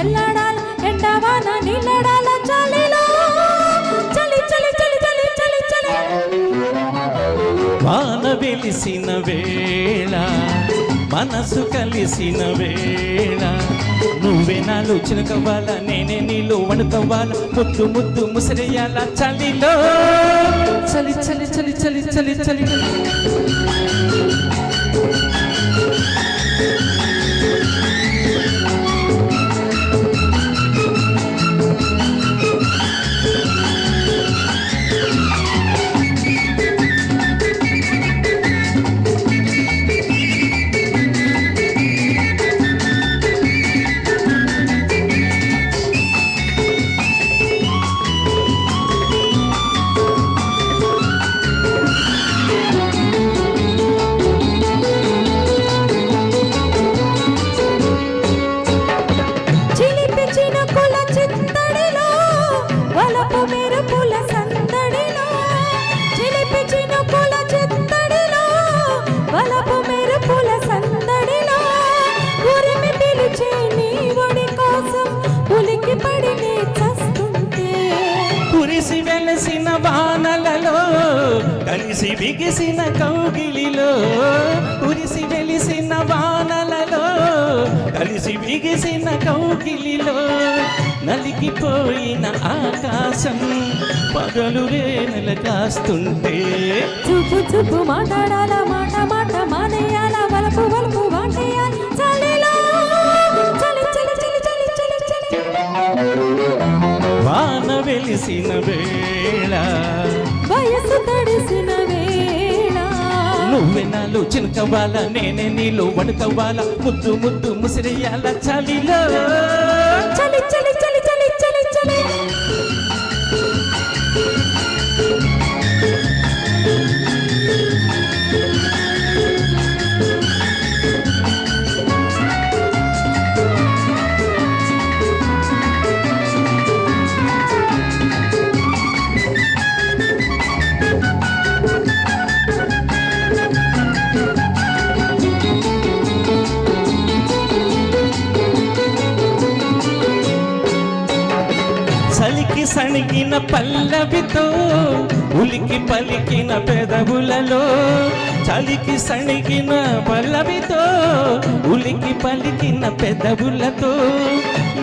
పెళ్ళాడాల ఎండవాన నీళ్ళడాల చలిలో చలి చలి చలి చలి చలి చలి వాన వెలిసిన వేళ మనసు కలిసిన వేళ నువ్వే నాలో చినుకవ్వాల నేనే నీలో వణుకవ్వాల ముద్దు ముద్దు ముసిరేయాల చలిలో చలి చలి చలి చలి చలి చలి కురిసి వెలసిన వానలలో కలిసి బిగిసిన కౌగిలిలో కురిసి వెలిసిన వానలలో కలిసి బిగిసిన కౌగిలిలో నలిగిపోయిన ఆకాశం పగలు రేనెల కాస్తుంటే చూపు చూపు మాట్లాడాల మాట మాట మానేయాల వలపు వలపు వాటేయాల చలిలో చలి చలి చలి చలి చలి చలి వాన వెలిసిన వేళ వయసు తడిసిన వేళ నువ్వే నాలో చినుకవ్వాల నేనే నీలో వణుకవ్వాల ముద్దు ముద్దు ముసిరేయాల చలిలో చలి చలి చలి చలి చలి చలి చలికి సణిగిన పల్లవితో ఉలికి పలికిన పెదవులలో చలికి సణిగిన పల్లవితో ఉలికి పలికిన పెదవులతో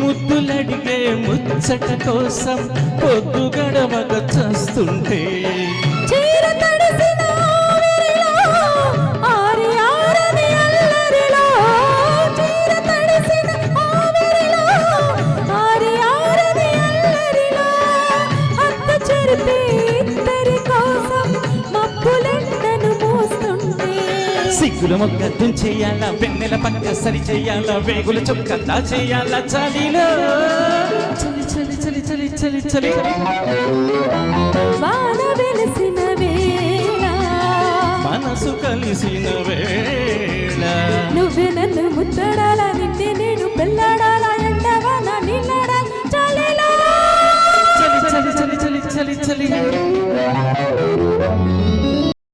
ముద్దులడిగే ముచ్చట కోసం పొద్దు గడవగ చస్తుంటే సిగ్గుల మొక్క తుంచేయాల వెన్నెల పక్క సరి చేయాల వేగుల చొక్క దాచేయాల చలిలో చలి చలి చలి చలి చలి చలి వాన వెలిసిన వేళ మనసు కలిసిన వేళ నువ్వే నన్ను ముద్దడా